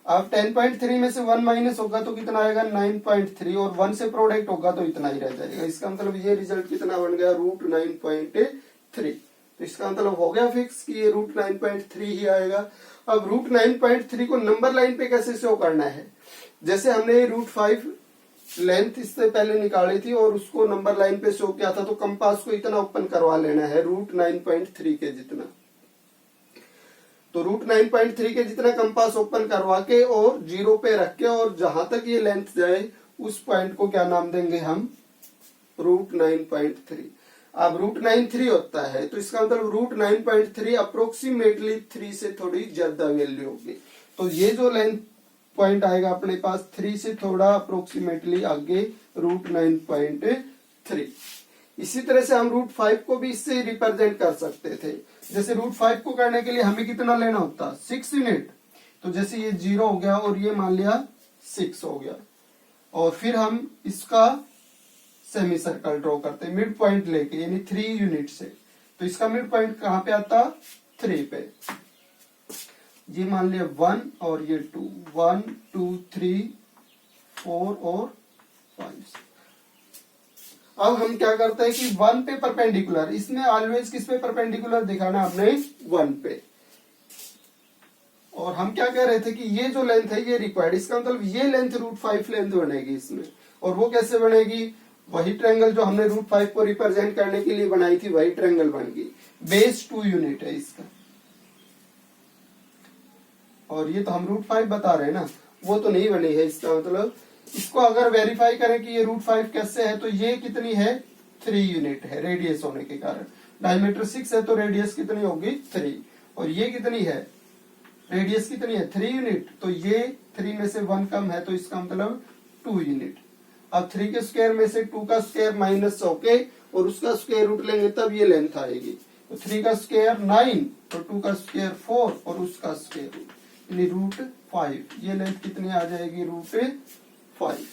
अब 10.3 में से 1 माइनस होगा तो कितना आएगा, 9.3 और 1 से प्रोडक्ट होगा तो इतना ही रह जाएगा। इसका मतलब ये रिजल्ट कितना बन गया, √9.3। तो इसका मतलब हो गया फिक्स कि ये √9.3 ही आएगा। अब √9.3 को नंबर लाइन पे कैसे शो करना है, जैसे हमने √5 लेंथ इससे पहले निकाली थी और उसको नंबर लाइन पे शो किया था, तो कंपास को इतना ओपन करवा लेना है √9.3 के जितना। तो √9.3 के जितना कंपास ओपन करवा के और 0 पे रख के और जहां तक ये लेंथ जाए उस पॉइंट को क्या नाम देंगे हम, √9.3। अब √9.3 होता है तो इसका मतलब √9.3 अप्रोक्सीमेटली 3 से थोड़ी ज्यादा वैल्यू होगी। तो ये जो लेंथ पॉइंट आएगा अपने पास 3 से थोड़ा अप्रोक्सीमेटली आगे √9.3। इसी तरह से हम √5 को भी इससे रिप्रेजेंट कर सकते थे। जैसे √5 को करने के लिए हमें कितना लेना होता, 6 यूनिट। तो जैसे ये 0 हो गया और ये मान लिया 6 हो गया, और फिर हम इसका सेमी सर्कल ड्रॉ करते हैं मिड पॉइंट लेके, यानी 3 यूनिट से। तो इसका मिड पॉइंट कहां पे आता, 3 पे। ये मान लिया 1 और ये 2, 1 2 3 4 और 5। अब हम क्या करते हैं कि 1 पे परपेंडिकुलर, इसमें ऑलवेज किस पे परपेंडिकुलर दिखाना हमने, 1 पे। और हम क्या कह रहे थे कि ये जो लेंथ है ये रिक्वायर्ड, इसका मतलब ये लेंथ √5 लेंथ बनेगी इसमें। और वो कैसे बनेगी, वही ट्रायंगल जो हमने √5 को रिप्रेजेंट करने के लिए बनाई थी वही ट्रायंगल बन गई। बेस 2 यूनिट है इसका, और ये तो हम √5 बता रहे हैं ना, वो तो नहीं बनी है। इसका मतलब इसको अगर वेरीफाई करें कि ये √5 कैसे है, तो ये कितनी है, 3 यूनिट है रेडियस होने के कारण। डायमीटर 6 है तो रेडियस कितनी होगी, 3। और ये कितनी है, रेडियस कितनी है, 3 यूनिट। तो ये 3 में से 1 कम है तो इसका मतलब 2 यूनिट। अब 3 के स्क्वायर में से 2 का स्क्वायर माइनस होके और उसका स्क्वायर रूट लेंगे तब ये लेंथ आएगी। तो 3 का स्क्वायर 9 और 2 का स्क्वायर 4 और उसका स्क्वायर रूट, यानी √5। ये लेंथ कितनी आ जाएगी, √5।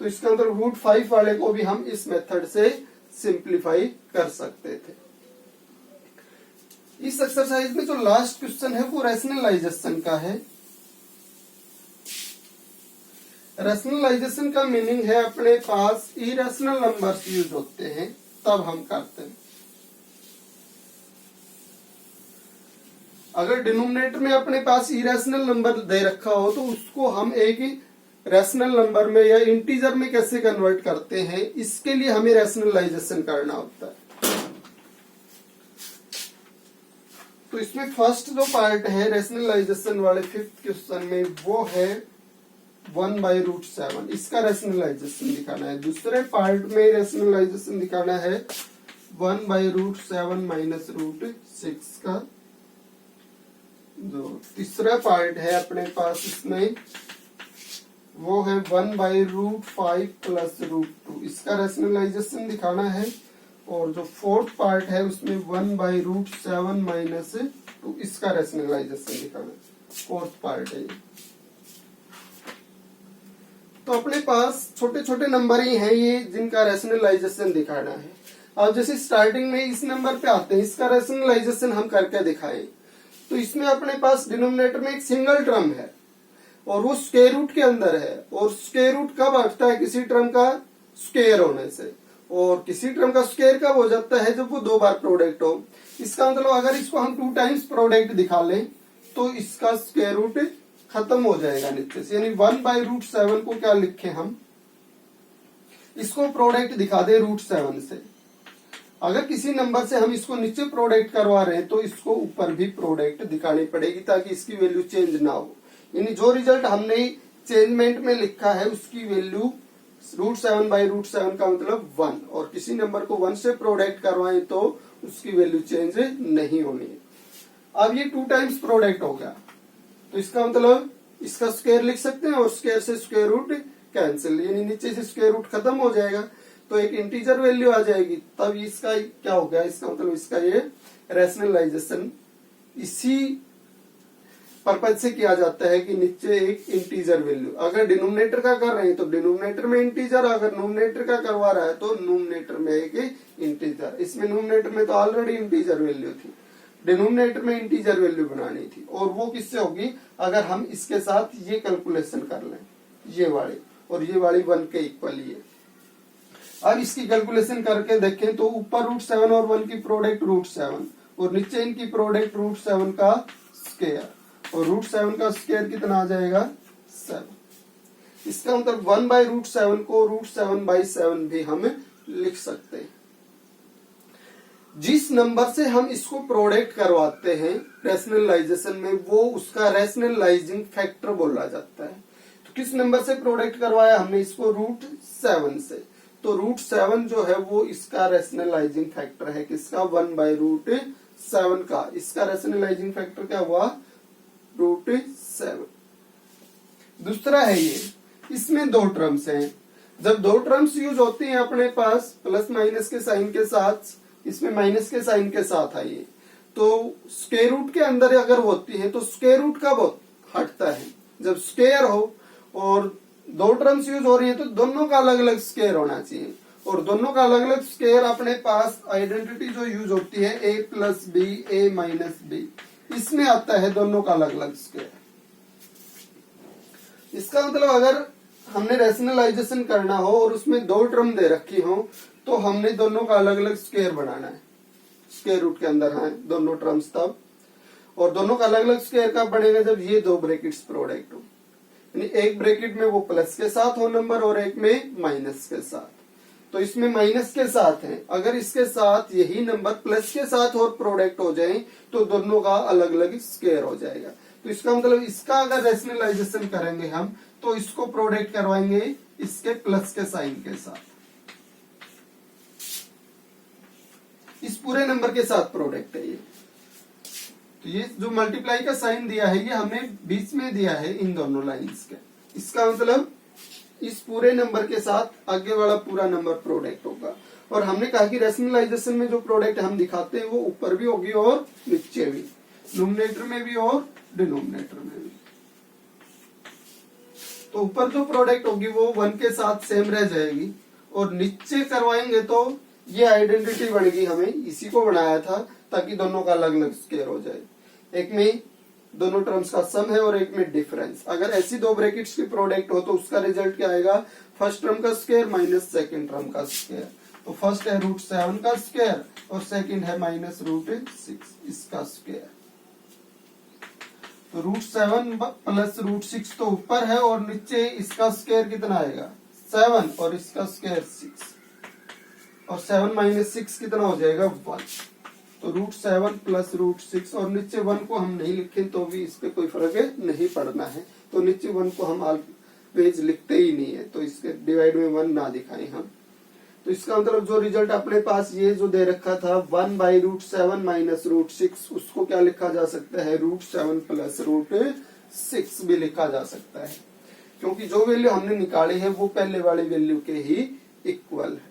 तो इसका मतलब √5 वाले को भी हम इस मेथड से सिंप्लीफाई कर सकते थे। इस एक्सरसाइज में जो लास्ट क्वेश्चन है वो रैशनलाइजेशन का है। रैशनलाइजेशन का मीनिंग है अपने पास इरेशनल नंबर्स यूज होते हैं तब हम करते हैं। अगर डिनोमिनेटर में अपने पास इरेशनल नंबर दे रखा हो तो उसको हम एक रैशनल नंबर में या इंटीजर में कैसे कन्वर्ट करते हैं, इसके लिए हमें रैशनलाइजेशन करना होता है। तो इसमें फर्स्ट जो पार्ट है रैशनलाइजेशन वाले 5th क्वेश्चन में वो है 1/√7 इसका रेशनलाइजेशन दिखाना है। दूसरे पार्ट में रेशनलाइजेशन दिखाना है 1/√7 माइनस √6 का। जो तीसरा पार्ट है अपने पास इसमें वो है 1/√5 प्लस √2 इसका रेशनलाइजेशन दिखाना है। और जो फोर्थ पार्ट है उसमें 1/√7 माइनस 2 इसका रेशनलाइजेशन दिखाना है। फोर्थ पार्ट है ये। तो अपने पास छोटे छोटे नंबर ही हैं ये जिनका रेशनलाइजेशन दिखाना है। अब जैसे स्टार्टिंग में इस नंबर पे आते हैं, इसका रेशनलाइजेशन हम करके दिखाएं तो इसमें अपने पास डिनोमिनेटर में एक सिंगल टर्म है और वो स्क्वायर रूट के अंदर है। और स्क्वायर रूट कब आता है? किसी टर्म का स्क्वायर होने से। और किसी टर्म का स्क्वायर कब हो जाता है? जब वो 2 बार प्रोडक्ट हो। इसका मतलब अगर इसको हम 2 टाइम्स प्रोडक्ट दिखा लें तो इसका स्क्वायर रूट खत्म हो जाएगा नीचे से। यानी 1/√7 को क्या लिखे हम, इसको प्रोडक्ट दिखा दे √7 से। अगर किसी नंबर से हम इसको नीचे प्रोडक्ट करवा रहे हैं तो इसको ऊपर भी प्रोडक्ट दिखानी पड़ेगी ताकि इसकी वैल्यू चेंज ना हो। यानी जो रिजल्ट हमने चेंजमेंट में लिखा है उसकी वैल्यू √7/√7 का मतलब 1। और किसी नंबर को 1 से प्रोडक्ट करवाएं तो उसकी वैल्यू चेंज नहीं होनी है। अब ये 2 टाइम्स प्रोडक्ट हो गया तो इसका मतलब इसका स्क्वायर लिख सकते हैं और स्क्वायर से स्क्वायर रूट कैंसिल, यानी नीचे से स्क्वायर रूट खत्म हो जाएगा तो एक इंटीजर वैल्यू आ जाएगी। तब इसका क्या हो गया? इसका मतलब इसका ये रेशनलाइजेशन इसी पर्पज से किया जाता है कि नीचे एक इंटीजर वैल्यू, अगर डिनोमिनेटर का कर रहे हैं तो डिनोमिनेटर में इंटीजर, अगर नोमिनेटर का करवा रहा है तो नोमिनेटर में एक इंटीजर। इसमें नोमिनेटर में तो ऑलरेडी इंटीजर वैल्यू थी, डिनोमिनेटर में इंटीजर वैल्यू बनानी थी। और वो किससे होगी? अगर हम इसके साथ ये कैलकुलेशन कर लें, ये वाली और ये वाली 1 के इक्वल ही है। अब इसकी कैलकुलेशन करके देखें तो ऊपर √7 और 1 की प्रोडक्ट √7 और नीचे इनकी प्रोडक्ट √7 का स्क्वायर। और √7 का स्क्वायर कितना आ जाएगा? 7। इसका मतलब 1/√7 को √7/7 भी हम लिख सकते हैं। जिस नंबर से हम इसको प्रोडक्ट करवाते हैं रेशनलाइजेशन में वो उसका रेशनलाइजिंग फैक्टर बोला जाता है। तो किस नंबर से प्रोडक्ट करवाया हमने? इसको √7 से। तो √7 जो है वो इसका रेशनलाइजिंग फैक्टर है। किसका? 1/√7 का। इसका रेशनलाइजिंग फैक्टर क्या हुआ? √7। दूसरा है ये, इसमें 2 टर्म्स हैं। जब 2 टर्म्स यूज होती हैं अपने पास प्लस माइनस के साइन के साथ, इसमें माइनस के साइन के साथ आई है तो स्क्वायर रूट के अंदर अगर होती है तो स्क्वायर रूट कब हटता है? जब स्क्वायर हो। और 2 टर्म्स यूज हो रही है तो दोनों का अलग अलग स्क्वायर होना चाहिए। और दोनों का अलग अलग स्क्वायर अपने पास आइडेंटिटी जो यूज होती है a + b a - b, इसमें आता है दोनों का अलग अलग स्क्वायर। इसका मतलब अगर हमने रेशनलाइजेशन करना हो और उसमें 2 टर्म दे रखी हो तो हमने दोनों का अलग अलग स्क्वायर बनाना है। स्क्वायर रूट के अंदर है दोनों टर्म्स तब। और दोनों का अलग अलग स्क्वायर कब बनेगा? जब ये 2 ब्रैकेट्स प्रोडक्ट हो। यानी एक ब्रैकेट में वो प्लस के साथ हो नंबर और एक में माइनस के साथ। तो इसमें माइनस के साथ है, अगर इसके साथ यही नंबर प्लस के साथ और प्रोडक्ट हो जाए तो दोनों का अलग अलग स्क्वायर हो जाएगा। तो इसका मतलब इसका अगर रेशनलाइजेशन करेंगे हम तो इसको प्रोडक्ट करवाएंगे इसके प्लस के साइन के साथ, इस पूरे नंबर के साथ प्रोडक्ट है ये। तो ये जो मल्टीप्लाई का साइन दिया है ये हमने बीच में दिया है इन दोनों लाइंस के। इसका मतलब इस पूरे नंबर के साथ आगे वाला पूरा नंबर प्रोडक्ट होगा। और हमने कहा कि रेशनलाइजेशन में जो प्रोडक्ट हम दिखाते हैं वो ऊपर भी होगी और नीचे भी, न्यूमरेटर में भी और डिनोमिनेटर में भी। तो ऊपर जो प्रोडक्ट होगी वो 1 के साथ सेम रह जाएगी और नीचे करवाएंगे तो ये आइडेंटिटी बनेगी। हमें इसी को बनाया था ताकि दोनों का अलग अलग स्क्वायर हो जाए। एक में दोनों टर्म्स का सम है और एक में डिफरेंस। अगर ऐसी 2 ब्रैकेट्स की प्रोडक्ट हो तो उसका रिजल्ट क्या आएगा? फर्स्ट टर्म का स्क्वायर माइनस सेकंड टर्म का स्क्वायर। तो फर्स्ट है √7 का स्क्वायर और सेकंड है -√6 इसका स्क्वायर। तो √7 प्लस √6 तो ऊपर है और नीचे इसका स्क्वायर कितना आएगा? 7 और इसका स्क्वायर 6 और 7 - 6 कितना हो जाएगा? 1। तो √7 प्लस √6 और नीचे 1 को हम नहीं लिखें तो भी इस पे कोई फर्क नहीं पड़ना है। तो नीचे 1 को हम पेज लिखते ही नहीं है, तो इसके डिवाइड में 1 ना दिखाएं हम। तो इसका मतलब जो रिजल्ट अपने पास ये जो दे रखा था 1/√7 माइनस √6, उसको क्या लिखा जा सकता है, √7 प्लस √6 भी लिखा जा सकता है, क्योंकि जो वैल्यू हमने निकाली है वो पहले वाली वैल्यू के ही इक्वल है।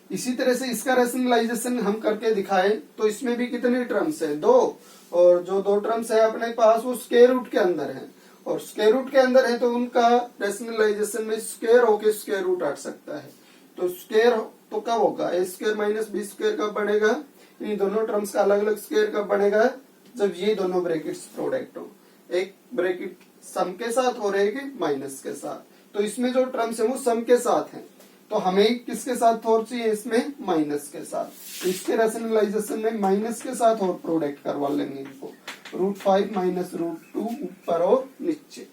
इसी तरह से इसका रैशनलाइजेशन हम करके दिखाए तो इसमें भी कितने टर्म्स है, 2, और जो 2 टर्म्स है अपने पास वो स्क्वायर रूट के अंदर है, और स्क्वायर रूट के अंदर है तो उनका रैशनलाइजेशन में स्क्वायर होके स्क्वायर रूट हट सकता है। तो स्क्वायर तो कब होगा, a² माइनस b² कब बनेगा, इन दोनों टर्म्स का अलग अलग स्क्वायर कब बनेगा, जब ये दोनों ब्रैकेट्स प्रोडक्ट हो, एक ब्रैकेट सम के साथ और एक माइनस के साथ। तो इसमें जो टर्म्स है वो सम के साथ है, तो हमें किसके साथ और चाहिए, इसमें माइनस के साथ। तो इसके रैशनलाइजेशन में माइनस के साथ और प्रोडक्ट करवा लेंगे इनको, √5 माइनस √2 ऊपर और नीचे।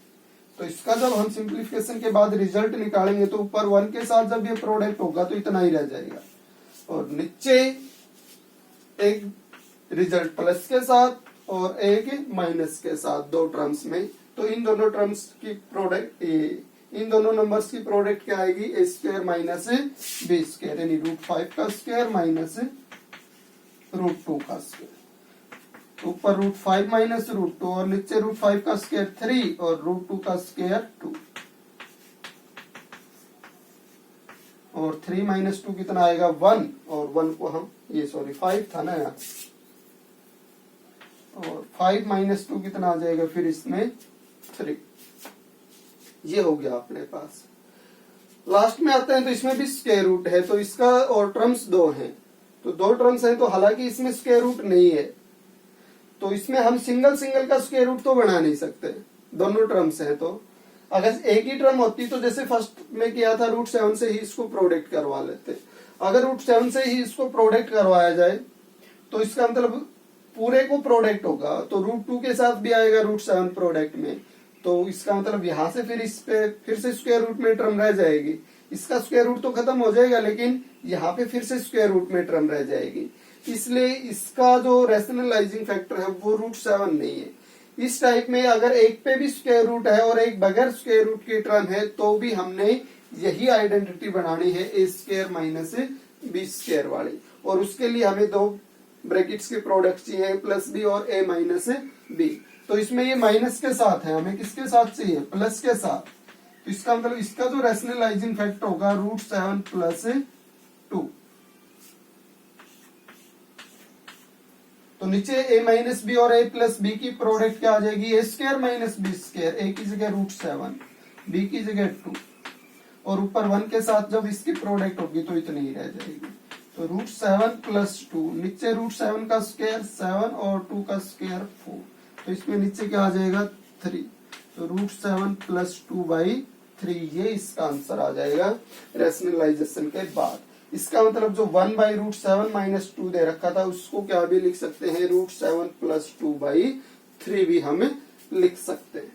तो इसका जब हम सिंप्लीफिकेशन के बाद रिजल्ट निकालेंगे तो ऊपर 1 के साथ जब ये प्रोडक्ट होगा तो इतना ही रह जाएगा, और नीचे एक रिजल्ट प्लस के साथ और एक माइनस के साथ 2 टर्म्स में। तो इन दोनों टर्म्स की प्रोडक्ट, इन दोनों नंबर्स की प्रोडक्ट क्या आएगी, a² माइनस b², यानी √5 का स्क्वायर माइनस √2 का स्क्वायर। ऊपर √5 माइनस √2 और नीचे √5 का स्क्वायर 3 और √2 का स्क्वायर 2, और 3 माइनस 2 कितना आएगा 1, और 1 को हम 5 था ना यहाँ, और 5 माइनस 2 कितना आ जाएगा फिर इसमें 3। ये हो गया अपने पास। लास्ट में आते हैं तो इसमें भी स्क्वायर रूट है, तो इसका और टर्म्स 2 हैं, तो 2 टर्म्स हैं, तो हालांकि इसमें स्क्वायर रूट नहीं है तो इसमें हम सिंगल सिंगल का स्क्वायर रूट तो बना नहीं सकते, दोनों टर्म्स हैं। तो अगर एक ही टर्म होती तो जैसे फर्स्ट में किया था √7 से ही इसको प्रोडक्ट करवा लेते। अगर √7 से ही इसको प्रोडक्ट करवाया जाए तो इसका मतलब पूरे को प्रोडक्ट होगा, तो √2 के साथ भी आएगा √7 प्रोडक्ट में, तो इसका मतलब यहाँ से फिर इस पे फिर से स्क्वायर रूट में टर्म रह जाएगी, इसका स्क्वायर रूट तो खत्म हो जाएगा लेकिन यहाँ पे फिर से स्क्वायर रूट में टर्म रह जाएगी, इसलिए इसका जो रैशनलाइजिंग फैक्टर है वो √7 नहीं है। इस टाइप में अगर एक पे भी स्क्वायर रूट है और एक बगैर स्क्वायर रूट की टर्म है तो भी हमने यही आइडेंटिटी बनानी है a² माइनस b² वाली, और उसके लिए हमें 2 ब्रैकेट्स के प्रोडक्ट चाहिए, +b और a माइनस b। तो इसमें ये माइनस के साथ है, हमें किसके साथ चाहिए, प्लस के साथ। तो इसका मतलब इसका जो रैशनलाइजिंग फैक्टर होगा √7 प्लस 2। तो नीचे a माइनस बी और a प्लस बी की प्रोडक्ट क्या आ जाएगी, a² माइनस b², a की जगह √7, b की जगह 2, और ऊपर 1 के साथ जब इसकी प्रोडक्ट होगी तो इतनी ही रह जाएगी। तो √7 प्लस 2, नीचे √7 का स्क्वायर 7 और 2 का स्क्वायर 4, तो इसमें नीचे क्या आ जाएगा 3, तो √7 प्लस 2/3, ये इसका आंसर आ जाएगा रैशनलाइजेशन के बाद। इसका मतलब जो 1/√7 माइनस 2 दे रखा था उसको क्या भी लिख सकते हैं, √7 प्लस 2/3 भी हम लिख सकते हैं।